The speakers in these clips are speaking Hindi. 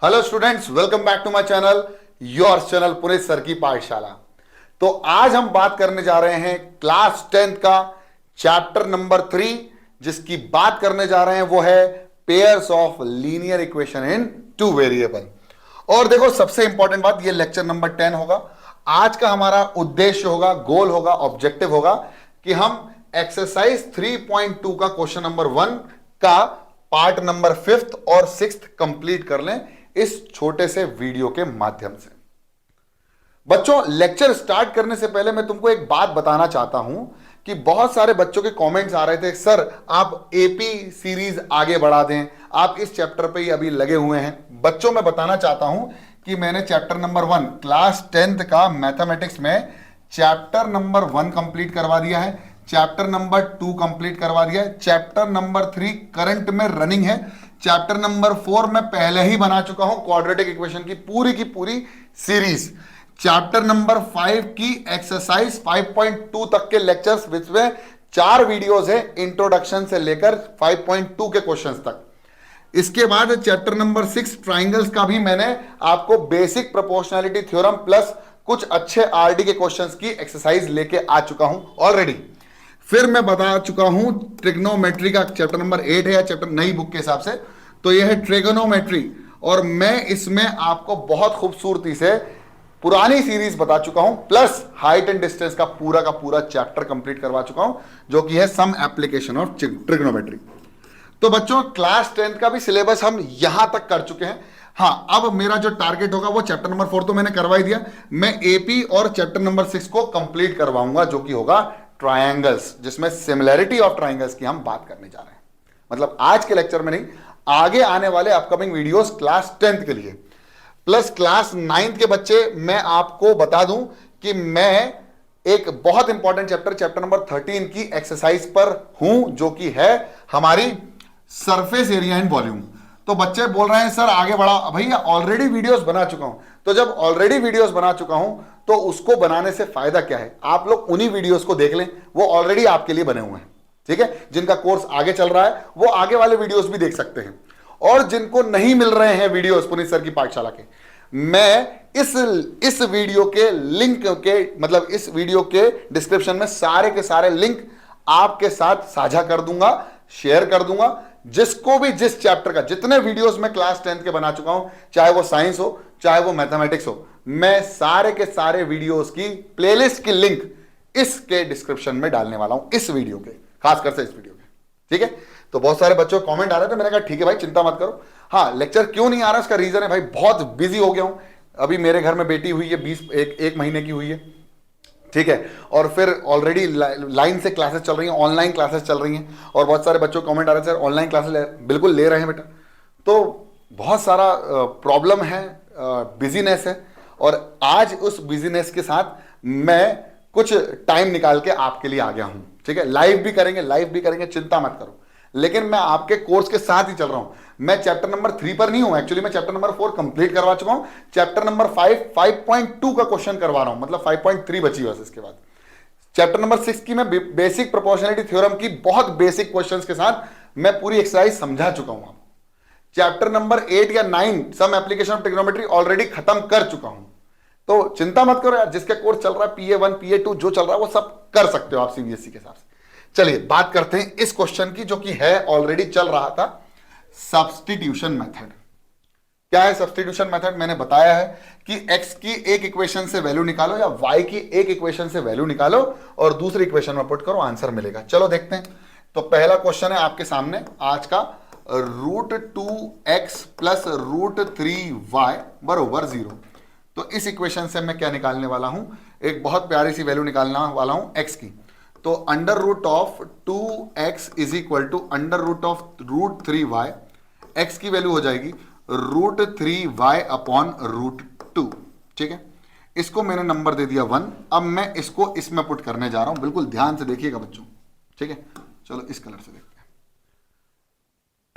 Hello students, welcome back to my channel, your channel Puneet sir की पाठशाला। तो आज हम बात करने जा रहे हैं क्लास 10th का चैप्टर नंबर 3, जिसकी बात करने जा रहे हैं वो है pairs of linear equation in two variable. और देखो, सबसे इंपॉर्टेंट बात, ये लेक्चर नंबर 10 होगा। आज का हमारा उद्देश्य होगा, गोल होगा, ऑब्जेक्टिव होगा कि हम एक्सरसाइज 3.2 का क्वेश्चन नंबर 1 का पार्ट नंबर 5th और 6th कंप्लीट कर लें इस छोटे से वीडियो के माध्यम से। बच्चों, लेक्चर स्टार्ट करने से पहले मैं तुमको एक बात बताना चाहता हूं कि बहुत सारे बच्चों के कमेंट्स आ रहे थे, सर आप एपी सीरीज आगे बढ़ा दें, आप इस चैप्टर पे ही अभी लगे हुए हैं। बच्चों, मैं बताना चाहता हूं कि मैंने चैप्टर नंबर 1 क्लास 10th का मैथमेटिक्स में चैप्टर नंबर 1 कंप्लीट करवा दिया है, चैप्टर नंबर 2 कंप्लीट करवा दिया है, चैप्टर नंबर 3 करंट में रनिंग है, चैप्टर नंबर 4 में पहले ही बना चुका हूं क्वाड्रेटिक इक्वेशन की पूरी सीरीज। चैप्टर नंबर 5 की एक्सरसाइज 5.2 तक के लेक्चर्स, जिसमें 4 वीडियोस है इंट्रोडक्शन से लेकर 5.2 के क्वेश्चंस तक। इसके बाद चैप्टर नंबर 6 ट्राइंगल्स का भी मैंने आपको बेसिक प्रोपोर्शनैलिटी थ्योरम प्लस कुछ अच्छे आरडी के क्वेश्चंस की एक्सरसाइज लेके आ चुका हूं ऑलरेडी। फिर मैं बता चुका हूं ट्रिग्नोमेट्री का चैप्टर नंबर 8 है, या चैप्टर नई बुक के हिसाब से तो यह है ट्रिग्नोमेट्री, और मैं इसमें आपको बहुत खूबसूरती से पुरानी सीरीज बता चुका हूं, प्लस हाइट एंड डिस्टेंस का पूरा चैप्टर कंप्लीट करवा चुका हूं, जो कि है सम एप्लीकेशन ऑफ ट्रिग्नोमेट्री। तो बच्चों, क्लास 10th का भी सिलेबस हम यहां तक कर चुके हैं। हाँ, अब मेरा जो टारगेट होगा वो चैप्टर नंबर 4 तो मैंने करवा ही दिया, मैं एपी और चैप्टर नंबर 6 को कंप्लीट करवाऊंगा, जो कि होगा ट्रायंगल्स, जिसमें सिमिलैरिटी ऑफ ट्रायंगल्स की हम बात करने जा रहे हैं। मतलब आज के लेक्चर में नहीं, आगे आने वाले अपकमिंग वीडियोस क्लास 10th के लिए। प्लस क्लास 9th के बच्चे, मैं आपको बता दूं कि मैं एक बहुत इंपॉर्टेंट चैप्टर नंबर 13 की एक्सरसाइज पर हूं, जो कि है हमारी सरफेस एरिया एंड वॉल्यूम। तो बच्चे बोल रहे हैं सर आगे बढ़ा, भैया ऑलरेडी वीडियोस बना चुका हूं। तो जब ऑलरेडी वीडियोस बना चुका हूं तो उसको बनाने से फायदा क्या है, आप लोग उन्हीं वीडियोस को देख लें, वो ऑलरेडी आपके लिए बने हुए हैं। ठीक है, जिनका कोर्स आगे चल रहा है वो आगे वाले वीडियोस भी देख सकते हैं, और जिनको नहीं मिल रहे हैं वीडियोस पुनीत सर की पाठशाला के, मैं इस वीडियो के लिंक के, मतलब इस वीडियो के डिस्क्रिप्शन में सारे के सारे लिंक आपके साथ साझा कर दूंगा, शेयर कर दूंगा। जिसको भी जिस चैप्टर का, जितने वीडियोस मैं क्लास 10th के बना चुका हूं, चाहे वो साइंस हो चाहे वो मैथमेटिक्स हो, मैं सारे के सारे वीडियोस की प्लेलिस्ट की लिंक इसके डिस्क्रिप्शन में डालने वाला हूं, इस वीडियो के, खासकर से इस वीडियो के। ठीक है, तो बहुत सारे बच्चों को कमेंट आ रहे थे, मैंने कहा ठीक है भाई, चिंता मत करो। हाँ, लेक्चर क्यों नहीं आ रहा, इसका रीजन है भाई, बहुत बिजी हो गया हूं। अभी मेरे घर में बेटी हुई है, 21 महीने की हुई है। ठीक है, और फिर ऑलरेडी लाइन से क्लासेस चल रही हैं, ऑनलाइन क्लासेस चल रही हैं, और बहुत सारे बच्चों को कमेंट आ रहे थे सर ऑनलाइन क्लासेस बिल्कुल ले रहे हैं बेटा। तो बहुत सारा प्रॉब्लम है, बिजीनेस है, और आज उस बिजीनेस के साथ मैं कुछ टाइम निकाल के आपके लिए आ गया हूं। ठीक है, लाइव भी करेंगे, चिंता मत करो, लेकिन मैं आपके कोर्स के साथ ही चल रहा हूं। मैं चैप्टर नंबर 3 पर नहीं हूं, एक्चुअली मैं चैप्टर नंबर 4 कंप्लीट करवा चुका हूं, चैप्टर नंबर 5.2 का क्वेश्चन करवा रहा हूं, मतलब 5.3 बची बस। इसके बाद चैप्टर नंबर 6 की मैं बेसिक प्रोपोर्शनैलिटी थ्योरम की बहुत बेसिक क्वेश्चंस के साथ मैं पूरी एक्सरसाइज समझा चुका हूं। चैप्टर नंबर 8 या 9 some application of trigonometry already खत्म कर चुका हूं। तो चिंता मत करो यार, जिसके कोर्स चल रहा है PA1 PA2 जो चल रहा है वो सब कर सकते हो आप CBSE के हिसाब से। चलिए बात करते हैं इस क्वेश्चन की, जो कि है ऑलरेडी चल रहा था, सब्स्टिट्यूशन मेथड। क्या है सब्स्टिट्यूशन मेथड? मैंने बताया है कि x की एक इक्वेशन से वैल्यू निकालो या y की एक इक्वेशन से वैल्यू निकालो और दूसरी इक्वेशन में पुट करो, आंसर मिलेगा। चलो देखते हैं। तो पहला क्वेश्चन है आपके सामने आज का, √2x प्लस √3y बराबर 0। तो इस इक्वेशन से मैं क्या निकालने वाला हूं, एक बहुत प्यारी सी वैल्यू निकालने वाला हूं x की। तो √2x is equal to √3y, x की वैल्यू हो जाएगी √3y अपॉन √2। ठीक है, इसको मैंने नंबर दे दिया 1। अब मैं इसको इसमें पुट करने जा रहा हूं, बिल्कुल ध्यान से देखिएगा बच्चों। ठीक है, चलो इस कलर से देखते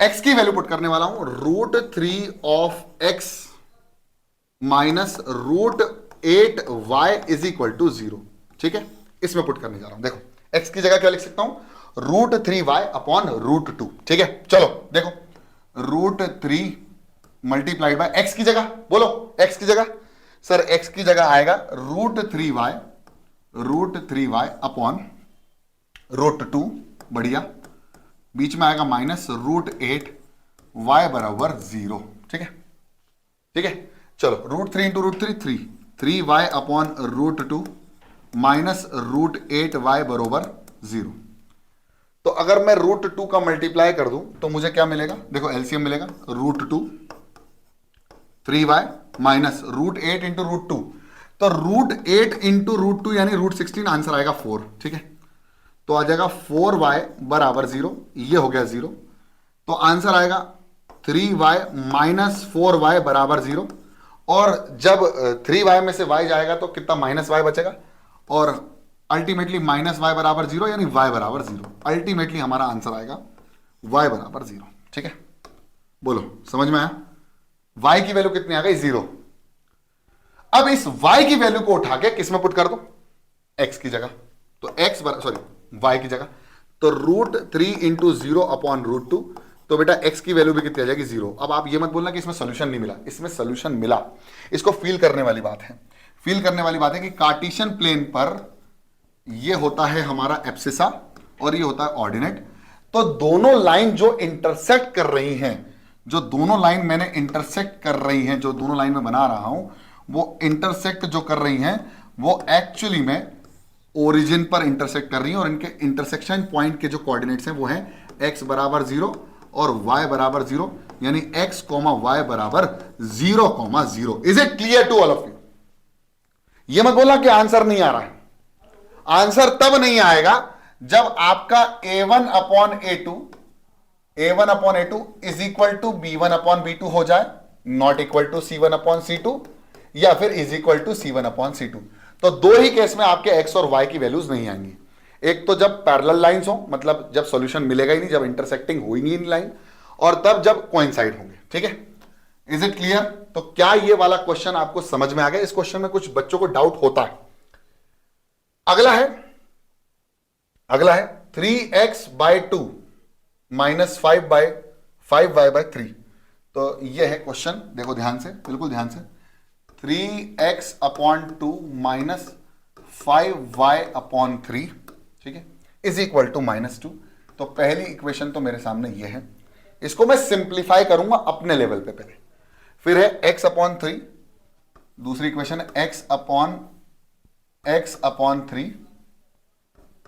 हैं। x की वैल्यू पुट करने वाला हूं √3 of x minus √8y is equal to 0। ठीक है, इसमें पुट करने जा रहा हूं। देखो x की जगह क्या लिख सकता हूं, √3y अपॉन √2। ठीक है, चलो देखो √3 मल्टीप्लाइड बाय एक्स की जगह, बोलो एक्स की जगह, सर एक्स की जगह आएगा √3y अपॉन √2, बढ़िया, बीच में आएगा माइनस √8y बराबर 0। ठीक है, ठीक है, चलो √3 into √3 3y upon √2 minus √8y बराबर 0। तो अगर मैं √2 का मल्टीप्लाई कर दूं तो मुझे क्या मिलेगा, देखो एलसीएम मिलेगा √2 3y माइनस √8 इंटू √2, तो √8 इंटू √2 यानी √16, आंसर आएगा 4। ठीक है, तो आ जाएगा 4y बराबर 0, ये हो गया 0, तो आंसर आएगा 3y माइनस 4y बराबर 0। और जब 3y में से y जाएगा तो कितना, माइनस y बचेगा, और अल्टीमेटली माइनस y बराबर 0 यानी y बराबर 0। अल्टीमेटली हमारा आंसर आएगा y बराबर 0। ठीक है, बोलो समझ में आया, y की वैल्यू कितनी आ गई, 0। अब इस y की वैल्यू को उठा के किस में पुट कर दो, x की जगह, तो y की जगह, तो √3 इंटू 0 अपॉन √2, तो बेटा x की वैल्यू भी कितनी आ जाएगी, 0। अब आप ये मत बोलना कि इसमें सोल्यूशन नहीं मिला, इसमें सोल्यूशन मिला। इसको फील करने वाली बात है, फील करने वाली बात है कि कार्टेशियन प्लेन पर ये होता है हमारा एब्सिसा और ये होता है ऑर्डिनेट। तो दोनों लाइन जो इंटरसेक्ट कर रही हैं, जो दोनों लाइन मैंने इंटरसेक्ट कर रही हैं, जो दोनों लाइन में बना रहा हूं, वो इंटरसेक्ट जो कर रही हैं वो एक्चुअली में ओरिजिन पर इंटरसेक्ट कर रही हैं, और इनके इंटरसेक्शन पॉइंट के जो कोऑर्डिनेट्स हैं वो हैं x बराबर 0 और y बराबर 0, यानी x, y बराबर 0,0। Is it clear to all of you? ये मत बोलना कि आंसर नहीं आ रहा है। आंसर तब नहीं आएगा जब आपका a1 upon a2 is equal to b1 upon b2 हो जाए, not equal to c1 upon c2, या फिर is equal to c1 upon c2। तो दो ही केस में आपके x और y की वैल्यूज नहीं आएंगी। एक तो जब पैरेलल लाइंस हो, मतलब जब सॉल्यूशन मिलेगा ही नहीं, जब इंटरसेक्टिंग हुई नहीं इन लाइन, और तब जब कोइंसाइड होंगे। ठीक है, इज इट क्लियर? तो क्या ये वाला क्वेश्चन आपको समझ में आ गया? इस क्वेश्चन में कुछ बच्चों को डाउट होता है। अगला है 3x/2 माइनस 5y/3। तो ये है क्वेश्चन, देखो ध्यान से, बिल्कुल ध्यान से। 3x/2 माइनस 5y/3, ठीक है, इज इक्वल टू -2। तो पहली इक्वेशन तो मेरे सामने ये है, इसको मैं सिंप्लीफाई करूंगा अपने लेवल पे पहले। फिर है x/3, दूसरी इक्वेशन है x/3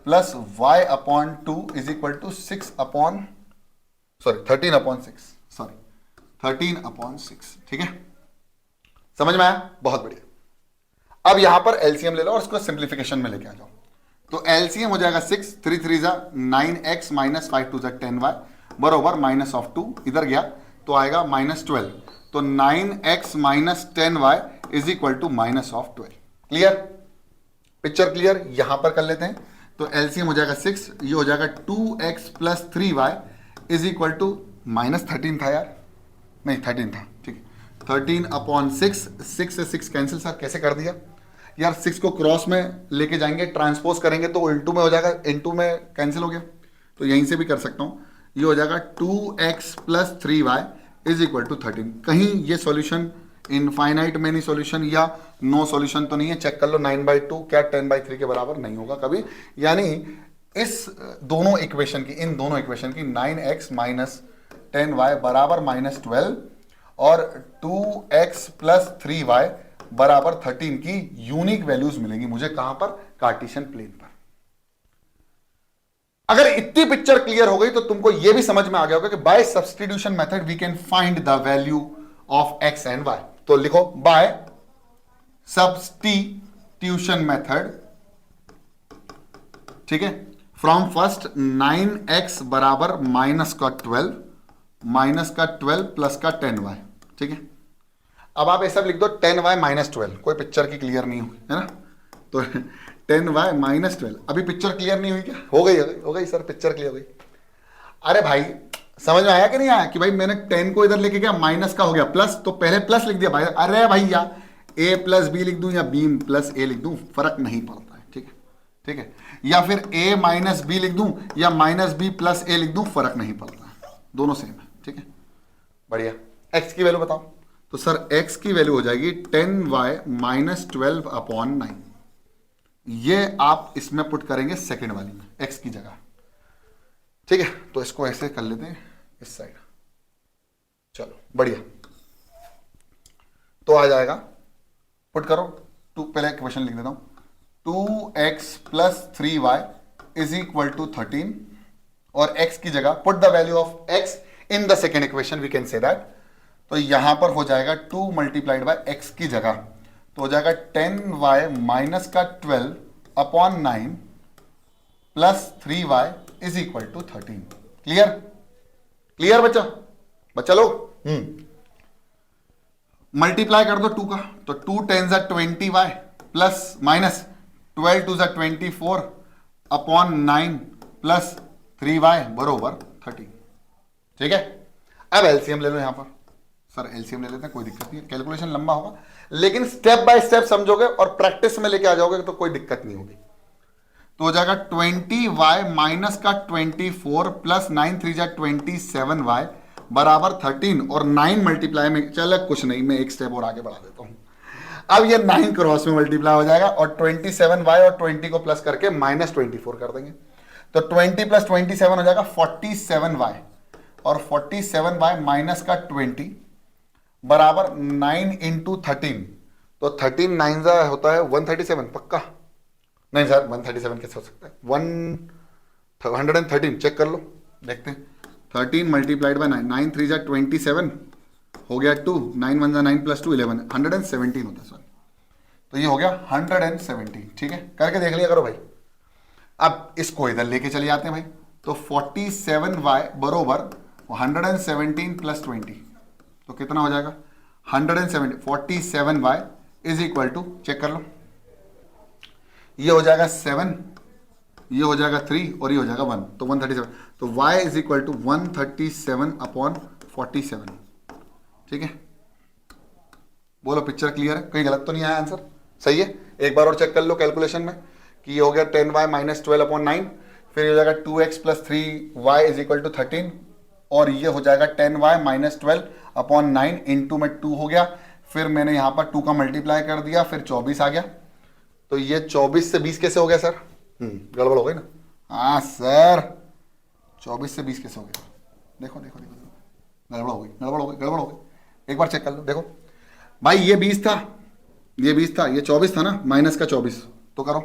plus y/2 is equal to 13/6। ठीक है, समझ में आया? बहुत बढ़िया। अब यहां पर एलसीएम ले लो और उसको सिंप्लीफिकेशन में लेके आ जाओ। तो एलसीएम हो जाएगा 6, 3 3 9x माइनस 5 2 10y बरोबर -2, इधर गया तो आएगा -12। तो 9x minus 10y is equal to -12। Clear? Picture clear? यहां पर कर लेते हैं। तो एलसीएम हो जाएगा 6, ये हो जाएगा 2x plus 3y is equal to -13 था यार, नहीं 13 था, ठीक है, 13/6। 6 से 6 कैंसिल, सर कैसे कर दिया यार? 6 को क्रॉस में लेके जाएंगे, ट्रांसपोज करेंगे तो इनटू में हो जाएगा, इनटू में कैंसिल हो गया, तो यहीं से भी कर सकता हूं। ये हो जाएगा 2x plus 3y is equal to 13। कहीं ये सॉल्यूशन इनफाइनाइट में नहीं सॉल्यूशन या नो सॉल्यूशन तो नहीं है, चेक कर लो। 9/2 क्या 10/3 के बराबर नहीं होगा कभी। यानी इस दोनों इक्वेशन की, इन दोनों इक्वेशन की 9x माइनस 10y बराबर -12 और 2x प्लस 3y बराबर 13 की यूनिक वैल्यूज मिलेंगी मुझे। कहां पर? कार्टेशियन प्लेन पर। अगर इतनी पिक्चर क्लियर हो गई तो तुमको यह भी समझ में आ गया होगा कि by substitution method we can find the value of x and y। तो लिखो बाय सब्स्टिट्यूशन मेथड, ठीक है, फ्रॉम फर्स्ट 9x बराबर -12 प्लस का 10y, ठीक है। अब आप ऐसा लिख दो 10y -12, कोई पिक्चर की क्लियर नहीं हुई है ना, तो 10y -12। अभी पिक्चर क्लियर नहीं हुई क्या? हो गई सर, पिक्चर क्लियर हो गई। अरे भाई समझ में आया कि नहीं आया कि भाई मैंने 10 को इधर लेके गया, माइनस का हो गया प्लस, तो पहले प्लस लिख दिया भाई। अरे भैया a प्लस बी लिख दूं या b प्लस a लिख दूं, फर्क नहीं पड़ता है, ठीक है, ठीक है। या फिर a माइनस बी लिख दूं या -b प्लस a लिख दूं, फर्क नहीं पड़ता है, दोनों सेम है, ठीक है, बढ़िया। एक्स की वैल्यू बताओ। तो सर एक्स की वैल्यू हो जाएगी 10y माइनस 12 अपॉन 9। ये आप इसमें पुट करेंगे सेकेंड वाली में एक्स की जगह। ठीक है, तो इसको ऐसे कर लेते हैं इस साइड। चलो बढ़िया, तो आ जाएगा, पुट करो। पहले क्वेश्चन लिख देता हूं। 2x plus 3y is equal to 13 और x की जगह put the value of x in the second equation, we can say that. तो यहां पर हो जाएगा 2 मल्टीप्लाइड बाय x की जगह, तो हो जाएगा 10y माइनस का 12 upon 9 plus 3y is equal to 13। Clear? Clear बच्चा लोग? मल्टीप्लाई कर दो 2 का, तो 2 10 जा 20y प्लस माइनस 12 2 जा 24 अपॉन 9 प्लस 3y बरोबर 13। ठीक है, अब एलसीएम ले लो यहां पर। सर एलसीएम ले लेते हैं, कोई दिक्कत नहीं है, कैलकुलेशन लंबा होगा लेकिन स्टेप बाय स्टेप समझोगे और प्रैक्टिस में लेके आ जाओगे तो कोई दिक्कत नहीं होगी। तो हो जाएगा 20y माइनस का 24 प्लस 9 3 जा 27y बराबर 13 और 9 मल्टीप्लाई में, चल कुछ नहीं, मैं एक स्टेप और आगे बढ़ा देता हूं। अब ये 9 क्रॉस में मल्टीप्लाई हो जाएगा और 27y और 20 को प्लस करके माइनस 24 कर देंगे। तो 20 प्लस 27 हो जाएगा 47y और 47y माइनस का 20 बराबर 9 इंटू 13। तो 13 9 जा होता है 137, पक्का? नहीं सर 137 कैसे हो सकता है? 113 चेक कर लो, देखते हैं। 13 मल्टीप्लाइड बाय 9, 9 3 जा 27 हो गया 2, 9 1 जा 9 प्लस 2 11, 117 होता है सॉरी। तो ये हो गया 117। ठीक है, करके देख लिया करो भाई। अब इसको इधर लेके चले जाते हैं भाई। तो 47y बरोबर 117 प्लस 20, तो कितना हो जाएगा 170। 47y is equal to, check कर लो, ये हो जाएगा 7, ये हो जाएगा 3 और ये हो जाएगा 1, तो 137। तो y is equal to 137 upon 47। ठीक है, बोलो पिक्चर क्लियर है? कहीं गलत तो नहीं आया आंसर? सही है। एक बार और चेक कर लो कैलकुलेशन में कि ये हो गया 10y माइनस 12 अपॉन 9, फिर ये हो जाएगा 2x plus 3y is equal to 13 और ये हो जाएगा 10y माइनस 12 अपॉन 9 इंटू में 2 हो गया, फिर मैंने यहां पर 2 का मल्टीप्लाई कर दिया, फिर 24 आ गया। तो ये 24 से 20 कैसे हो गया सर? गड़बड़ हो गई ना? हाँ सर 24 से 20 कैसे हो गया? देखो देखो देखो, गड़बड़ हो गई, गड़बड़ हो गई, गड़बड़ हो गई। एक बार चेक कर लो, देखो भाई ये 20 था, ये 20 था, ये 24 था ना, माइनस का 24, तो करो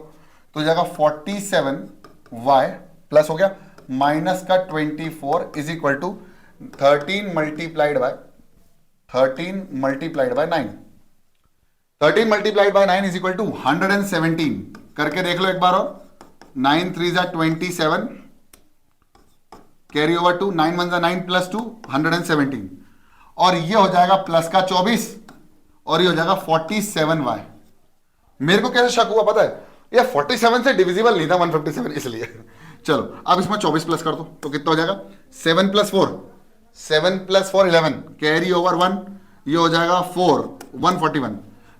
तो जाएगा 47y प्लस हो गया माइनस का 24 is equal to 13 multiplied by 9। 13 multiplied by 9 is equal to 117। करके देख लो एक बार और। 9 3 जा 27 कैरी ओवर टू 9 1 जा 9 प्लस 2 117 और ये हो जाएगा प्लस का 24 और ये हो जाएगा 47y। मेरे को कैसे शक हुआ पता है? ये 47 से डिविजिबल नहीं था 157 इसलिए। चलो अब इसमें 24 प्लस कर दो तो कितना हो जाएगा 7 प्लस 4, 7 प्लस 4 11 कैरी ओवर 1, ये हो जाएगा 4 141।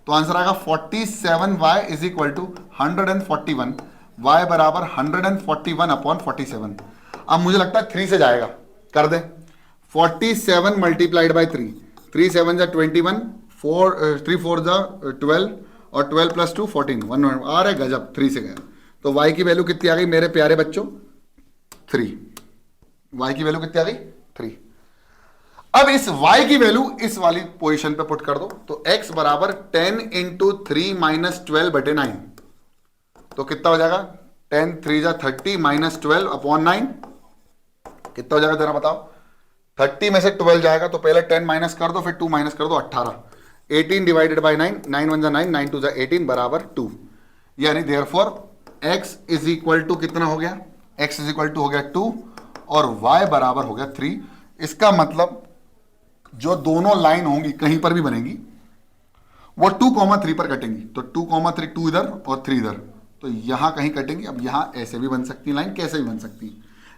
तो आंसर आएगा 47y is equal to 141, y बराबर 141 अपॉन 47। अब मुझे लगता है 3 से जाएगा, कर दे। 47 मल्टीप्लाइड बाई 3, 3 7 जा 21, 3 4 जा 12 और 12 प्लस 2 14, 1 आ रहे गजब, 3 से गया। तो y की वैल्यू कितनी आ गई मेरे प्यारे बच्चों? 3। y की वैल्यू कितनी आ गई? 3। अब इस y की वैल्यू इस वाली पोजीशन पे पुट कर दो, तो x बराबर 10 इंटू 3 माइनस 12 बटे 9, तो कितना हो जाएगा 10 3 जा 30 माइनस 12 अपॉन 9, कितना हो जाएगा जरा बताओ? 30 में से 12 जाएगा तो पहले 10 माइनस कर दो, फिर 2 माइनस कर दो, 18। 18 डिवाइडेड बाई 9, 9 1 जा 9, 9 2 जा 18 बराबर 2। यानी therefore x is equal to कितना हो गया? x इज इक्वल टू हो गया 2 और y बराबर हो गया 3। इसका मतलब जो दोनों लाइन होंगी कहीं पर भी बनेगी वो 2,3 पर कटेंगी। तो 2,3, 2 इधर और 3 इधर, तो यहां कहीं कटेंगी। अब यहां ऐसे भी बन सकती लाइन, कैसे भी बन सकती है,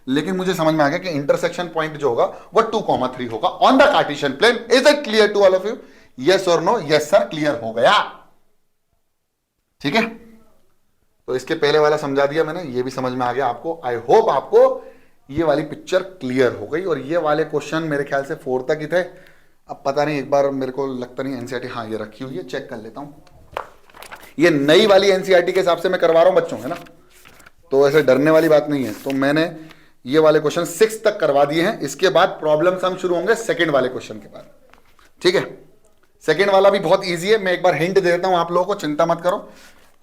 लेकिन मुझे समझ में आ गया कि इंटरसेक्शन पॉइंट जो होगा वो 2,3 होगा on the Cartesian plane. Is it clear to all of you? Yes और नो? यस सर, क्लियर हो गया। ठीक है, तो इसके पहले वाला समझा दिया मैंने, ये भी समझ में आ गया आपको। आई होप आपको ये वाली पिक्चर क्लियर हो गई। और ये वाले क्वेश्चन मेरे ख्याल से 4 तक ही थे, अब पता नहीं, एक बार मेरे को लगता नहीं एनसीईआरटी, हाँ ये रखी हुई है, चेक कर लेता हूं। ये नई वाली एनसीईआरटी के हिसाब से मैं करवा रहा हूं बच्चों, है ना, तो ऐसे डरने वाली बात नहीं है। तो मैंने ये वाले क्वेश्चन 6 तक करवा दिए हैं। इसके बाद प्रॉब्लम सम शुरू होंगे सेकंड वाले क्वेश्चन के बाद, ठीक है। सेकंड वाला भी बहुत इजी है, मैं एक बार हिंट दे देता हूं आप लोगों को, चिंता मत करो।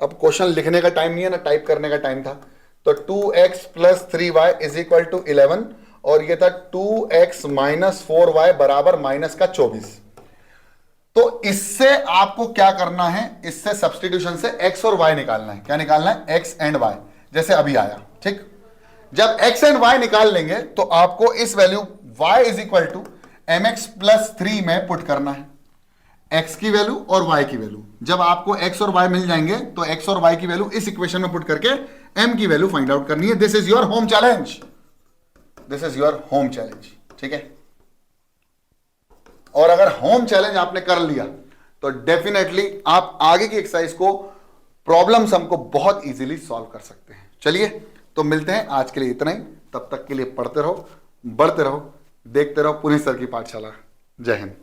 अब क्वेश्चन लिखने का टाइम नहीं है ना, टाइप करने का टाइम था। तो 2x + 3y = 11 और ये था 2x - 4y बराबर -24। तो इससे आपको क्या करना है, इससे सब्स्टिट्यूशन से x और y निकालना है। क्या निकालना है? x एंड y, जैसे अभी आया, ठीक। जब x एंड y निकाल लेंगे तो आपको इस वैल्यू y = mx + 3 में पुट करना है, x की वैल्यू और y की वैल्यू। जब आपको x और y मिल जाएंगे तो x और y की वैल्यू इस इक्वेशन में पुट करके m की वैल्यू फाइंड आउट करनी है। This is your home challenge, this is your home challenge, ठीक है। और अगर होम चैलेंज आपने कर लिया तो डेफिनेटली आप आगे की एक्सरसाइज को, प्रॉब्लम सम को बहुत इजीली सॉल्व कर सकते हैं। चलिए तो मिलते हैं, आज के लिए इतना ही। तब तक के लिए पढ़ते रहो, बढ़ते रहो, देखते रहो पुनीत सर की पाठशाला। जय हिंद।